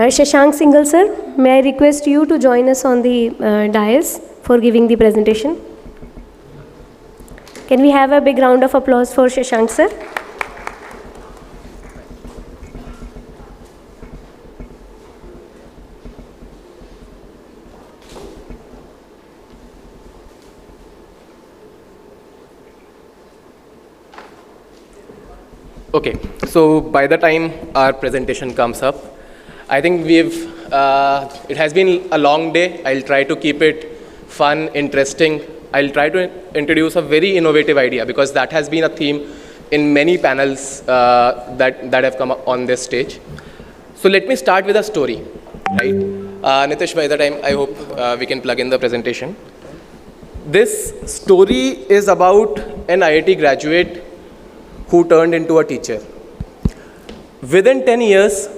Shashank Singhal sir, may I request you to join us on the dais for giving the presentation? Can we have a big round of applause for Shashank sir? Okay, so by the time our presentation comes up, I think it has been a long day. I'll try to keep it fun, interesting. I'll try to introduce a very innovative idea because that has been a theme in many panels that have come up on this stage. So let me start with a story, right? Nitish, by the time, I hope we can plug in the presentation. This story is about an IIT graduate who turned into a teacher. Within 10 years,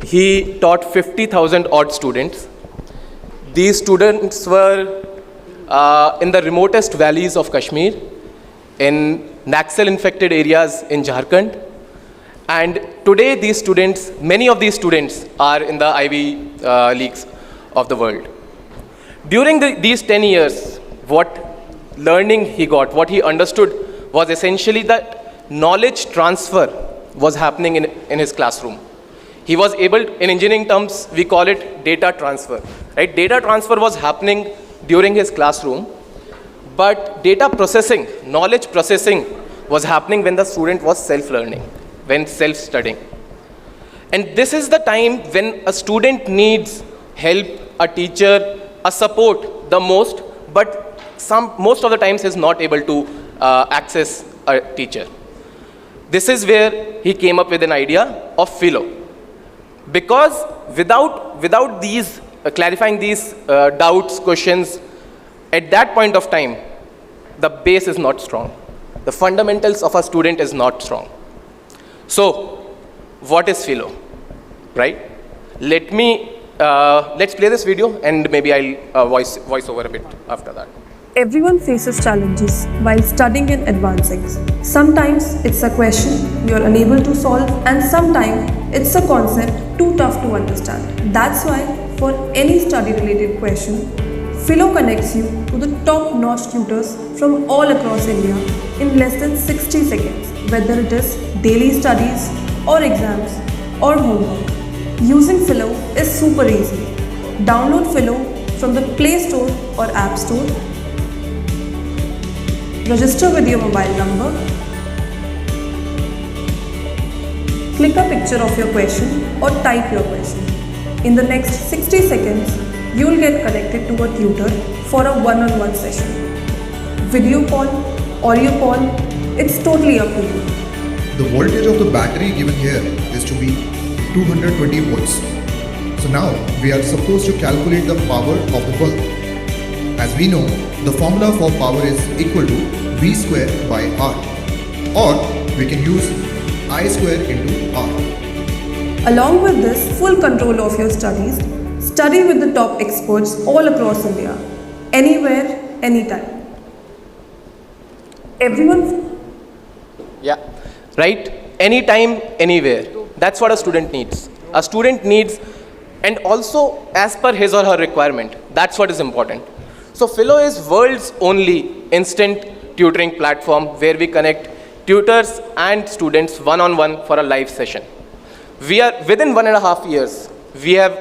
he taught 50,000 odd students. These students were in the remotest valleys of Kashmir, in Naxal-infected areas in Jharkhand. And today, these students, many of these students are in the Ivy Leagues of the world. During these 10 years, what learning he got, what he understood was essentially that knowledge transfer was happening in his classroom. He was able, in engineering terms, we call it data transfer, right? Data transfer was happening during his classroom, but data processing, knowledge processing was happening when the student was self-learning, when self-studying. And this is the time when a student needs help, a teacher, a support the most, but most of the times is not able to access a teacher. This is where he came up with an idea of Filo. Because without these, clarifying these doubts, questions, at that point of time, the base is not strong. The fundamentals of a student is not strong. So, what is Filo, right? Let's play this video and maybe I'll voice over a bit after that. Everyone faces challenges while studying and advancing. Sometimes it's a question you're unable to solve, and sometimes it's a concept too tough to understand. That's why for any study-related question, Filo connects you to the top-notch tutors from all across India in less than 60 seconds, whether it is daily studies or exams or homework. Using Filo is super easy. Download Filo from the Play Store or App Store. Register with your mobile number. Click a picture of your question or type your question. In the next 60 seconds, you will get connected to a tutor for a one-on-one session. Video call, audio call, it's totally up to you. The voltage of the battery given here is to be 220 volts. So now we are supposed to calculate the power of the bulb. As we know, the formula for power is equal to V square by R, or we can use I square into R. Along with this full control of your studies, study with the top experts all across India, anywhere, anytime. Everyone? Yeah, right? Anytime, anywhere. That's what a student needs. A student needs, and also as per his or her requirement. That's what is important. So Filo is world's only instant tutoring platform where we connect tutors and students one-on-one for a live session. We are, within 1.5 years, we have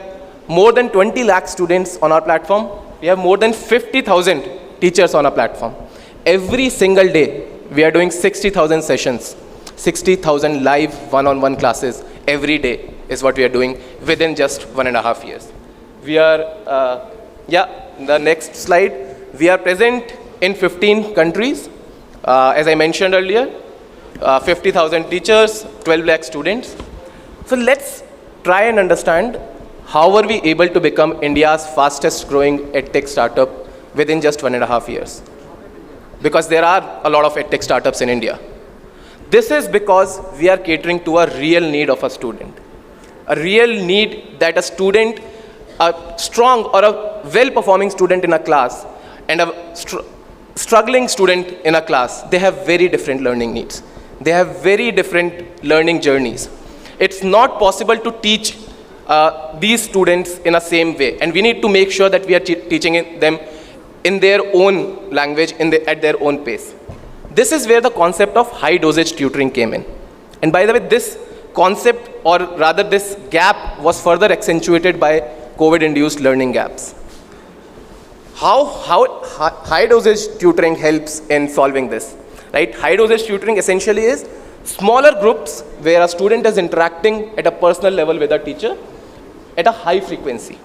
more than 20 lakh students on our platform. We have more than 50,000 teachers on our platform. Every single day, we are doing 60,000 sessions, 60,000 live one-on-one classes every day is what we are doing within just 1.5 years. We are, the next slide. We are present in 15 countries. As I mentioned earlier, 50,000 teachers, 12 lakh students. So let's try and understand how are we able to become India's fastest growing edtech startup within just 1.5 years. Because there are a lot of edtech startups in India. This is because we are catering to a real need of a student. A real need that a student, a strong or a well-performing student in a class and a struggling student in a class, they have very different learning needs. They have very different learning journeys. It's not possible to teach these students in a same way. And we need to make sure that we are teaching them in their own language, at their own pace. This is where the concept of high dosage tutoring came in. And by the way, this concept, or rather this gap, was further accentuated by COVID-induced learning gaps. How high dosage tutoring helps in solving this? Right? High dosage tutoring essentially is smaller groups where a student is interacting at a personal level with a teacher at a high frequency.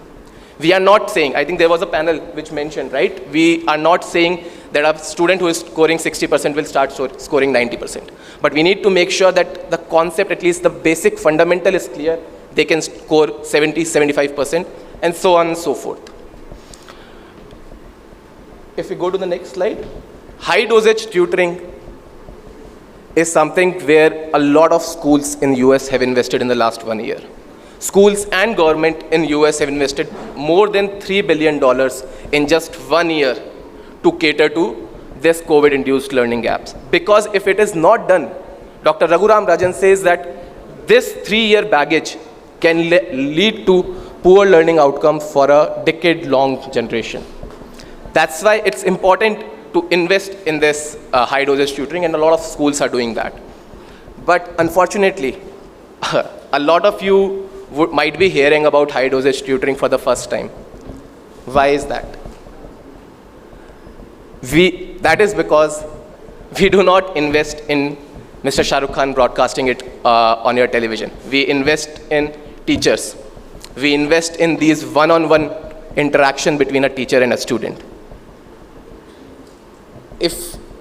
We are not saying, I think there was a panel which mentioned, right? We are not saying that a student who is scoring 60% will start scoring 90%. But we need to make sure that the concept, at least the basic fundamental, is clear. They can score 70, 75%, and so on and so forth. If we go to the next slide, high dosage tutoring is something where a lot of schools in the US have invested in the last 1 year. Schools and government in US have invested more than $3 billion in just 1 year to cater to this COVID-induced learning gaps. Because if it is not done, Dr. Raghuram Rajan says that this 3-year baggage can lead to poor learning outcomes for a decade-long generation. That's why it's important to invest in this high dosage tutoring, and a lot of schools are doing that. But unfortunately, a lot of you might be hearing about high dosage tutoring for the first time. Why is that? That is because we do not invest in Mr. Shah Rukh Khan broadcasting it on your television. We invest in teachers. We invest in these one-on-one interaction between a teacher and a student.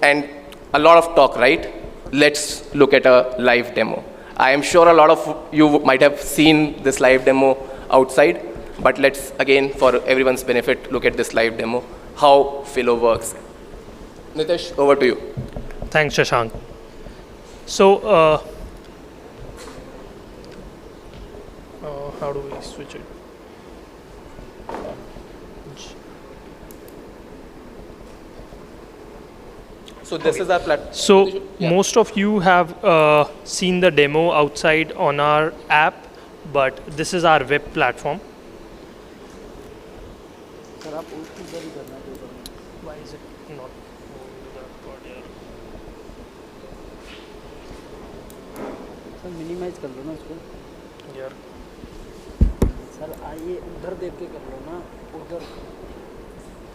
And a lot of talk, right? Let's look at a live demo. I am sure a lot of you might have seen this live demo outside, but let's, again, for everyone's benefit, look at this live demo, how Filo works. Nitish, over to you. Thanks, Shashank. So, how do we switch it? So this is our platform. So most of you have seen the demo outside on our app, but this is our web platform. Why is it not moving to the corner? Sir minimize कर लो ना इसको यार sir आइए उधर देख के कर लो ना उधर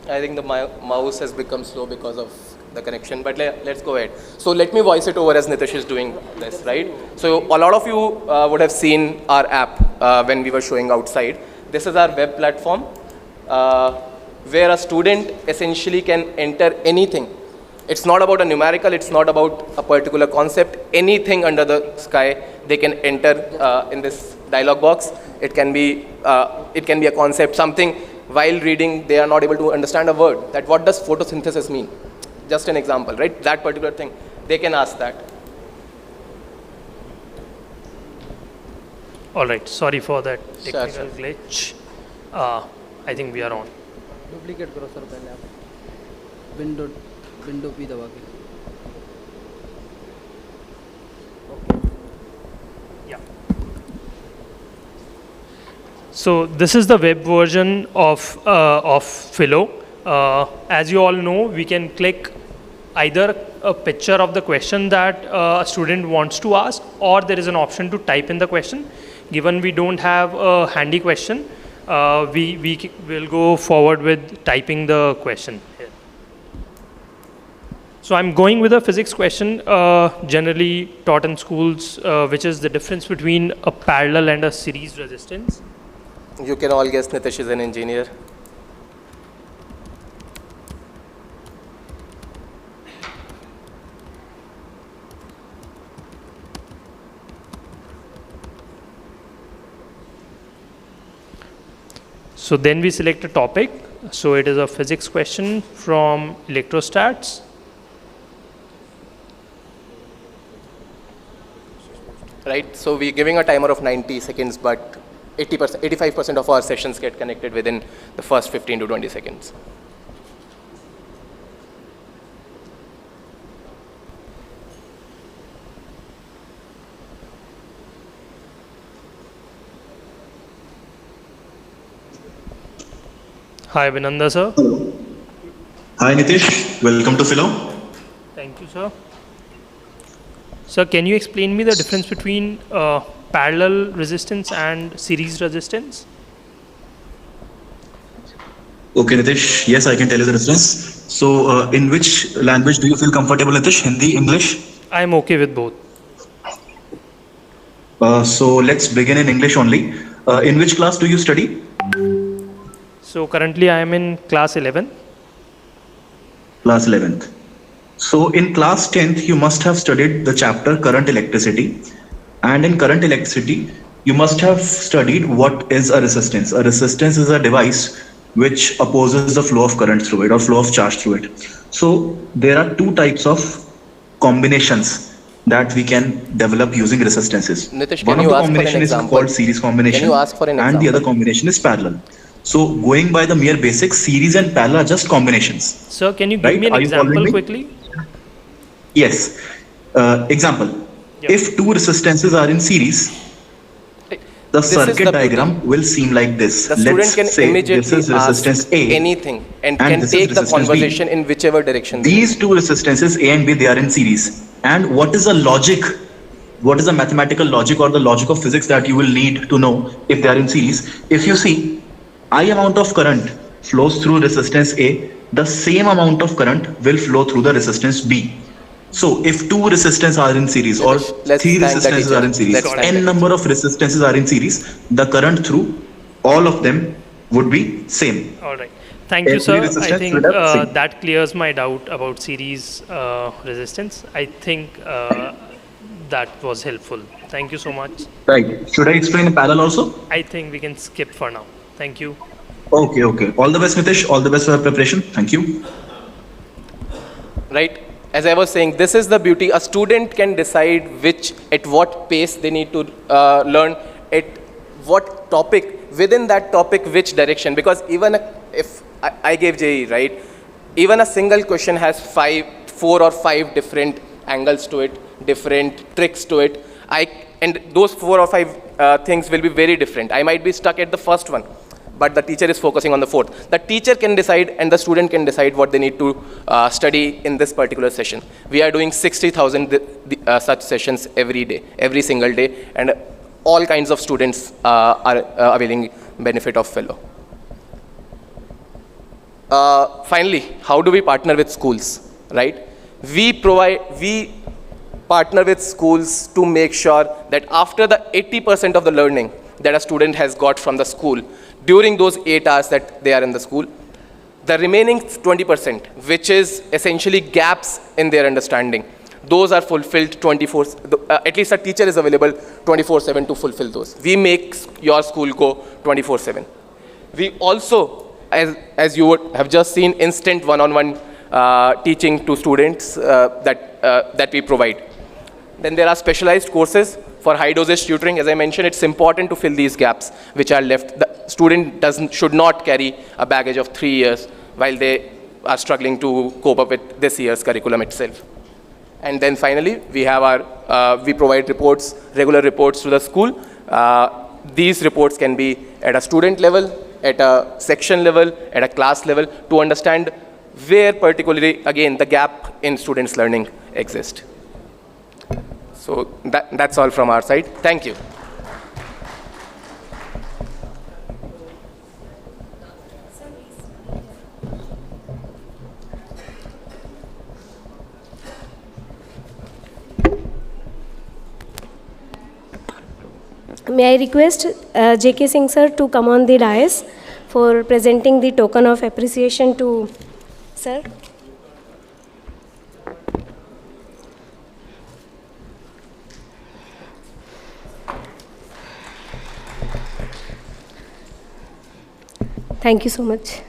I think the mouse has become slow because of the connection, but let's go ahead. So let me voice it over as Nitish is doing this, right? So a lot of you would have seen our app when we were showing outside. This is our web platform where a student essentially can enter anything. It's not about a numerical, it's not about a particular concept. Anything under the sky, they can enter in this dialog box. It can be a concept, something while reading they are not able to understand a word. That what does photosynthesis mean? Just an example, right? That particular thing, they can ask that. All right, sorry for that technical Sure. glitch. I think we are on. Duplicate करो sir पहले आप window P दबा के So this is the web version of Filo. As you all know, we can click either a picture of the question that a student wants to ask, or there is an option to type in the question. Given we don't have a handy question, we will go forward with typing the question here. So I'm going with a physics question generally taught in schools, which is the difference between a parallel and a series resistance. You can all guess Nitish is an engineer. So then we select a topic. So it is a physics question from electrostats. Right, so we're giving a timer of 90 seconds, but 85% of our sessions get connected within the first 15 to 20 seconds. Hi, Vinanda sir. Hi Nitish, welcome to Filo. Thank you, sir. Sir, can you explain me the difference between parallel resistance and series resistance? Okay Nitish, yes I can tell you the difference. So in which language do you feel comfortable Nitish? Hindi, English? I am okay with both. So let's begin in English only. In which class do you study? So currently I am in class 11. Class 11th. So in class 10th you must have studied the chapter current electricity, and in current electricity you must have studied what is a resistance. A resistance is a device which opposes the flow of current through it or flow of charge through it. So there are two types of combinations that we can develop using resistances. Nitish, One can of you the ask for an combination is example? called series combination, Can you ask for an and the other example? combination is parallel. So going by the mere basics, series and parallel are just combinations. Sir, can you give Right? me an Are you following example me? quickly? Yes. Example. Yep. If two resistances are in series, the This is circuit the diagram beauty. will seem like this. The student Let's can say immediately this is resistance ask A anything and and can this is take the resistance B. conversation in whichever direction they These two resistances A and B, they are in series. And what is the logic? What is the mathematical logic or the logic of physics that you will need to know if they are in series? If you see, I amount of current flows through resistance A, the same amount of current will flow through the resistance B. So if two resistances are in series or Let's three thank the resistances teacher. are in series, Let's thank the n number of resistances are in series, the current through all of them would be same. All right. Thank you, Every sir. I resistance think should have same. that clears my doubt about series resistance. I think that was helpful. Thank you so much. Right. Should I explain parallel also? I think we can skip for now. Thank you. Okay, okay. All the best, Nitish. All the best for your preparation. Thank you. right? As I was saying, this is the beauty. A student can decide at what pace they need to learn, at what topic, within that topic, which direction. Because even if I gave JE, right? Even a single question has 4 or 5 different angles to it, different tricks to it. And those 4 or 5 things will be very different. I might be stuck at the first one, but the teacher is focusing on the fourth. The teacher can decide and the student can decide what they need to study in this particular session. We are doing 60,000 such sessions every day, every single day, and all kinds of students are availing benefit of Filo. Finally, how do we partner with schools, right? We partner with schools to make sure that after the 80% of the learning that a student has got from the school, during those 8 hours that they are in the school, the remaining 20%, which is essentially gaps in their understanding, those are fulfilled 24, at least a teacher is available 24/7 to fulfill those. We make your school go 24/7. We also, as you would have just seen, instant one-on-one teaching to students that we provide. Then there are specialized courses for high dosage tutoring. As I mentioned, it's important to fill these gaps which are left. The student should not carry a baggage of 3 years while they are struggling to cope up with this year's curriculum itself. And then finally, we have we provide reports, regular reports to the school. These reports can be at a student level, at a section level, at a class level, to understand where particularly, again, the gap in students' learning exists. So that's all from our side. Thank you. May I request J.K. Singh sir to come on the dais for presenting the token of appreciation to sir. Thank you so much.